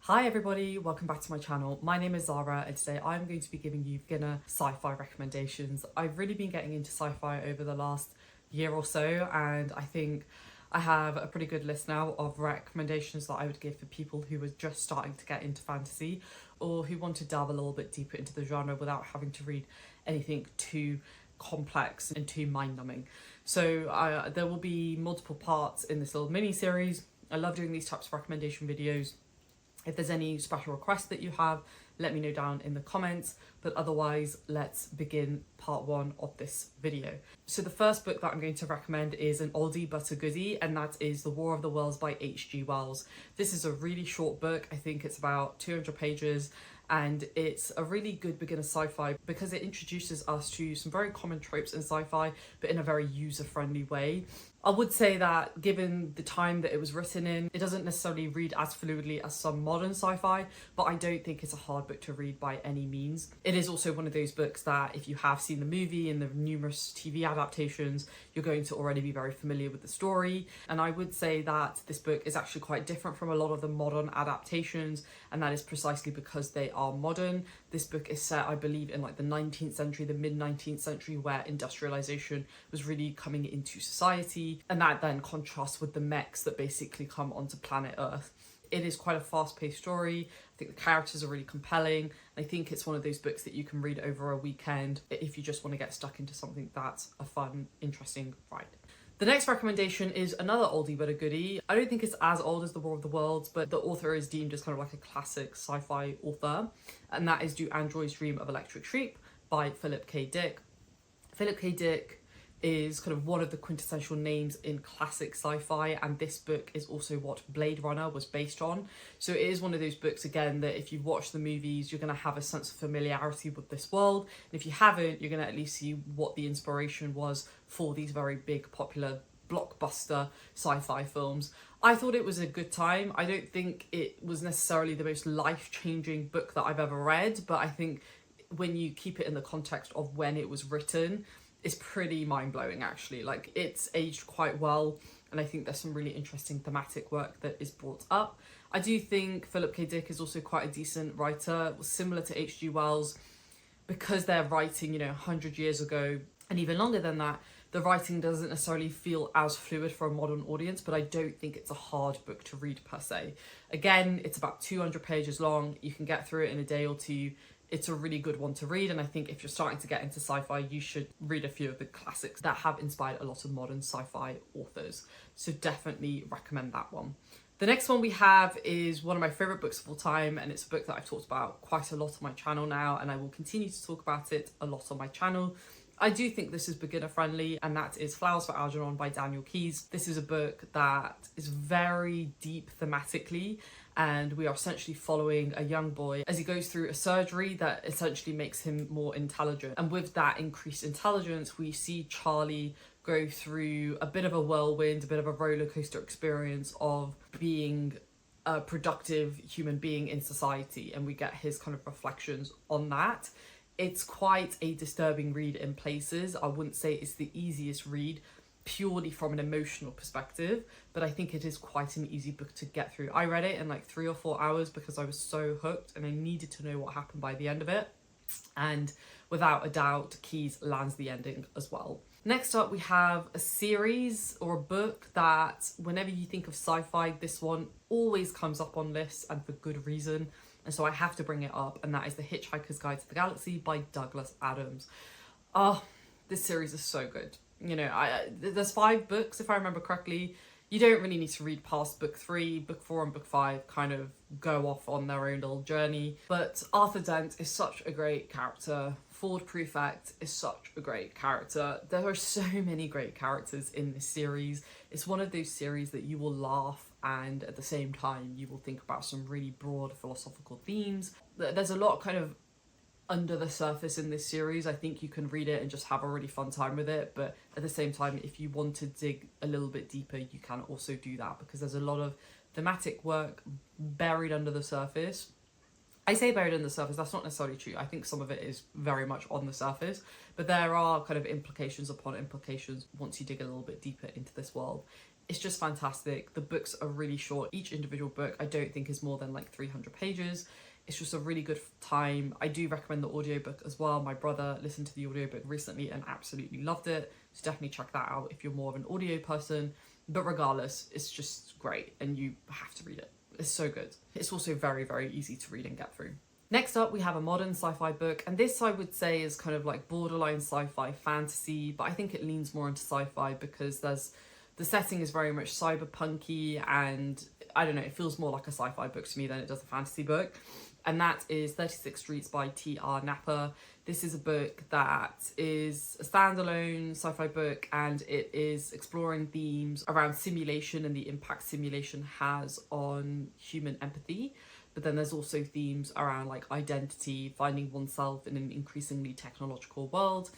Hi everybody, welcome back to my channel. My name is Zara and today I'm going to be giving you beginner sci-fi recommendations. I've really been getting into sci-fi over the last year or so, and I think I have a pretty good list now of recommendations that I would give for people who are just starting to get into fantasy or who want to delve a little bit deeper into the genre without having to read anything too complex and too mind-numbing. So there will be multiple parts in this little mini-series. I love doing these types of recommendation videos. If there's any special requests that you have, let me know down in the comments, but otherwise let's begin part one of this video. So the first book that I'm going to recommend is an oldie but a goodie, and that is The War of the Worlds by H.G. Wells. This is a really short book. I think it's about 200 pages, and it's a really good beginner sci-fi because it introduces us to some very common tropes in sci-fi, but in a very user-friendly way. I would say that given the time that it was written in, it doesn't necessarily read as fluidly as some modern sci-fi, but I don't think it's a hard book to read by any means. It is also one of those books that if you have seen the movie and the numerous TV adaptations, you're going to already be very familiar with the story. And I would say that this book is actually quite different from a lot of the modern adaptations, and that is precisely because they are modern. This book is set, I believe, in like the 19th century, the mid-19th century, where industrialization was really coming into society. And that then contrasts with the mechs that basically come onto planet Earth. It is quite a fast-paced story. I think the characters are really compelling. I think it's one of those books that you can read over a weekend if you just want to get stuck into something that's a fun, interesting ride. The next recommendation is another oldie but a goodie. I don't think it's as old as The War of the Worlds, but the author is deemed as kind of like a classic sci-fi author, and that is Do Androids Dream of Electric SHP by Philip K. Dick. Philip K. Dick is kind of one of the quintessential names in classic sci-fi, and this book is also what Blade Runner was based on. So it is one of those books, again, that if you've watched the movies, you're going to have a sense of familiarity with this world, and if you haven't, you're going to at least see what the inspiration was for these very big, popular, blockbuster sci-fi films. I thought it was a good time. I don't think it was necessarily the most life-changing book that I've ever read, but I think when you keep it in the context of when it was written, it's pretty mind-blowing actually. Like, it's aged quite well, and I think there's some really interesting thematic work that is brought up. I do think Philip K. Dick is also quite a decent writer, similar to H.G. Wells, because they're writing, 100 years ago and even longer than that. The writing doesn't necessarily feel as fluid for a modern audience, but I don't think it's a hard book to read per se. Again, it's about 200 pages long. You can get through it in a day or two. It's a really good one to read, and I think if you're starting to get into sci-fi, you should read a few of the classics that have inspired a lot of modern sci-fi authors. So definitely recommend that one. The next one we have is one of my favourite books of all time, and it's a book that I've talked about quite a lot on my channel now, and I will continue to talk about it a lot on my channel. I do think this is beginner friendly, and that is Flowers for Algernon by Daniel Keyes. This is a book that is very deep thematically, and we are essentially following a young boy as he goes through a surgery that essentially makes him more intelligent. And with that increased intelligence, we see Charlie go through a bit of a whirlwind, a bit of a roller coaster experience of being a productive human being in society, and we get his kind of reflections on that. It's quite a disturbing read in places. I wouldn't say it's the easiest read purely from an emotional perspective, but I think it is quite an easy book to get through. I read it in like 3 or 4 hours because I was so hooked and I needed to know what happened by the end of it. And without a doubt, Keyes lands the ending as well. Next up, we have a series or a book that whenever you think of sci-fi, this one always comes up on lists, and for good reason. And so I have to bring it up, and that is The Hitchhiker's Guide to the Galaxy by Douglas Adams. This series is so good. There's 5 books, if I remember correctly. You don't really need to read past book 3. Book 4 and book 5 kind of go off on their own little journey. But Arthur Dent is such a great character. Ford Prefect is such a great character. There are so many great characters in this series. It's one of those series that you will laugh, and at the same time you will think about some really broad philosophical themes. There's a lot kind of under the surface in this series. I think you can read it and just have a really fun time with it, but at the same time, if you want to dig a little bit deeper, you can also do that, because there's a lot of thematic work buried under the surface. I say buried under the surface, that's not necessarily true. I think some of it is very much on the surface, but there are kind of implications upon implications once you dig a little bit deeper into this world. It's just fantastic. The books are really short. Each individual book I don't think is more than like 300 pages. It's just a really good time. I do recommend the audiobook as well. My brother listened to the audiobook recently and absolutely loved it. So definitely check that out if you're more of an audio person. But regardless, it's just great and you have to read it. It's so good. It's also very, very easy to read and get through. Next up, we have a modern sci-fi book, and this I would say is kind of like borderline sci-fi fantasy, but I think it leans more into sci-fi because the setting is very much cyberpunky, and I don't know, it feels more like a sci-fi book to me than it does a fantasy book. And that is 36 Streets by T.R. Napper. This is a book that is a standalone sci-fi book, and it is exploring themes around simulation and the impact simulation has on human empathy. But then there's also themes around like identity, finding oneself in an increasingly technological world.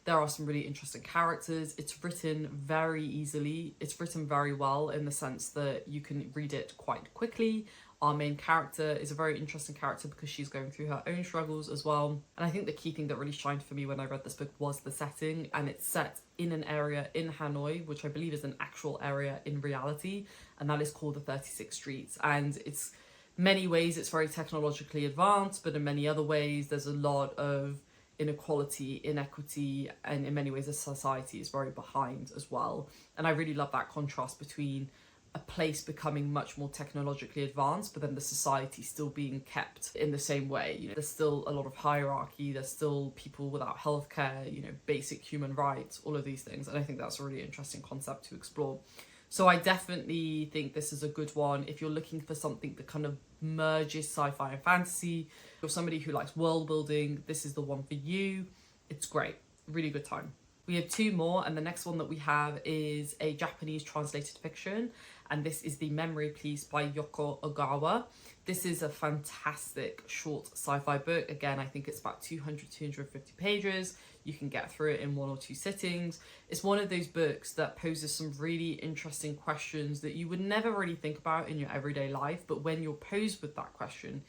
There are some really interesting characters. It's written very easily. It's written very well in the sense that you can read it quite quickly. Our main character is a very interesting character because she's going through her own struggles as well. And I think the key thing that really shined for me when I read this book was the setting, and it's set in an area in Hanoi, which I believe is an actual area in reality, and that is called the 36 Streets. And it's many ways it's very technologically advanced, but in many other ways there's a lot of inequality, inequity, and in many ways the society is very behind as well. And I really love that contrast between a place becoming much more technologically advanced, but then the society still being kept in the same way. You know, there's still a lot of hierarchy, there's still people without healthcare, you know, basic human rights, all of these things. And I think that's a really interesting concept to explore. So I definitely think this is a good one if you're looking for something that kind of merges sci-fi and fantasy. If you're somebody who likes world building, this is the one for you. It's great, really good time. We have two more, and the next one that we have is a Japanese translated fiction, and this is The Memory Police by Yoko Ogawa. This is a fantastic short sci-fi book. Again, I think it's about 250 pages. You can get through it in 1 or 2 sittings. It's one of those books that poses some really interesting questions that you would never really think about in your everyday life, but when you're posed with that question,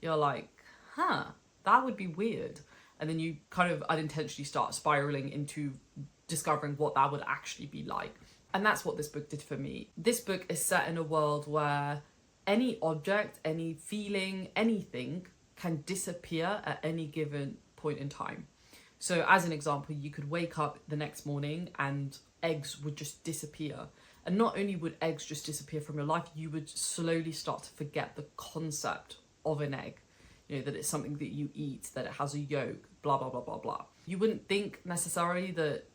you're like, that would be weird. And then you kind of unintentionally start spiraling into discovering what that would actually be like. And that's what this book did for me. This book is set in a world where any object, any feeling, anything can disappear at any given point in time. So as an example, you could wake up the next morning and eggs would just disappear. And not only would eggs just disappear from your life, you would slowly start to forget the concept of an egg. You know, that it's something that you eat, that it has a yolk, blah, blah, blah, blah, blah. You wouldn't think necessarily that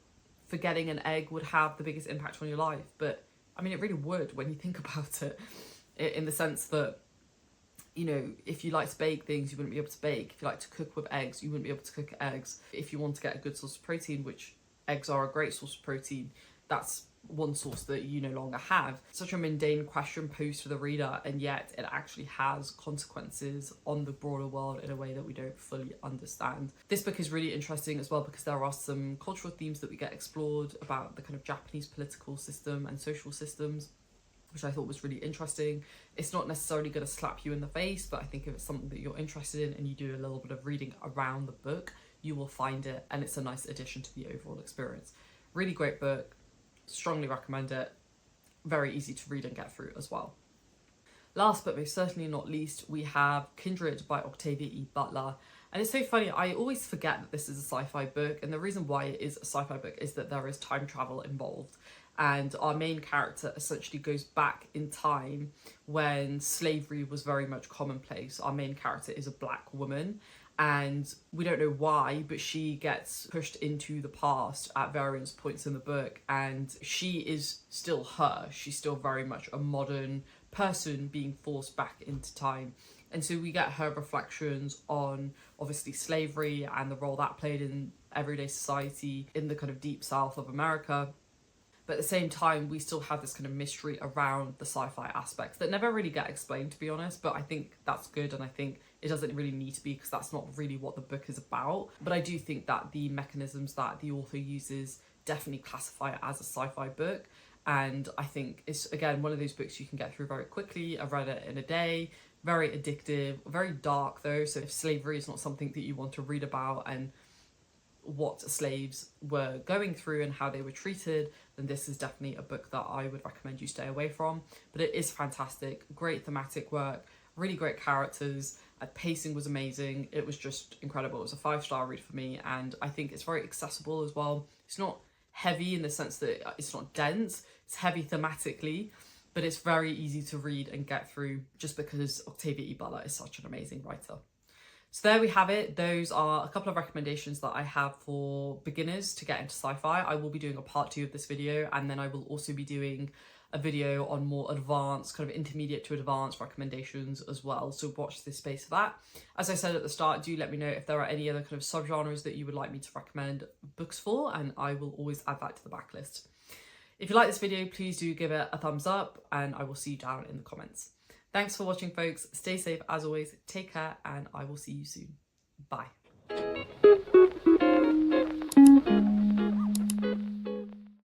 forgetting an egg would have the biggest impact on your life, but I mean, it really would when you think about it, in the sense that, you know, if you like to bake things, you wouldn't be able to bake. If you like to cook with eggs, you wouldn't be able to cook eggs. If you want to get a good source of protein, which eggs are a great source of protein, that's one source that you no longer have. Such a mundane question posed to the reader, and yet it actually has consequences on the broader world in a way that we don't fully understand. This book is really interesting as well because there are some cultural themes that we get explored about the kind of Japanese political system and social systems, which I thought was really interesting. It's not necessarily going to slap you in the face, but I think if it's something that you're interested in and you do a little bit of reading around the book, you will find it, and it's a nice addition to the overall experience. Really great book. Strongly recommend it. Very easy to read and get through as well. Last but most certainly not least, we have Kindred by Octavia E. Butler. And it's so funny, I always forget that this is a sci-fi book, and the reason why it is a sci-fi book is that there is time travel involved. And our main character essentially goes back in time when slavery was very much commonplace. Our main character is a black woman, and we don't know why, but she gets pushed into the past at various points in the book, and she is still her. She's still very much a modern person being forced back into time. And so we get her reflections on obviously slavery and the role that played in everyday society in the kind of deep south of America. But at the same time, we still have this kind of mystery around the sci-fi aspects that never really get explained, to be honest. But I think that's good, and I think it doesn't really need to be, because that's not really what the book is about. But I do think that the mechanisms that the author uses definitely classify it as a sci-fi book. And I think it's, again, one of those books you can get through very quickly. I've read it in a day. Very addictive, very dark though. So if slavery is not something that you want to read about and what slaves were going through and how they were treated, then this is definitely a book that I would recommend you stay away from. But it is fantastic, great thematic work, really great characters, pacing was amazing. It was just incredible. It was a 5-star read for me, and I think it's very accessible as well. It's not heavy in the sense that it's not dense, it's heavy thematically, but it's very easy to read and get through just because Octavia E. Butler is such an amazing writer. So there we have it. Those are a couple of recommendations that I have for beginners to get into sci-fi. I will be doing a part 2 of this video, and then I will also be doing a video on more advanced, kind of intermediate to advanced recommendations as well. So watch this space for that. As I said at the start, do let me know if there are any other kind of subgenres that you would like me to recommend books for, and I will always add that to the backlist. If you like this video, please do give it a thumbs up, and I will see you down in the comments. Thanks for watching, folks. Stay safe as always. Take care, and I will see you soon. Bye.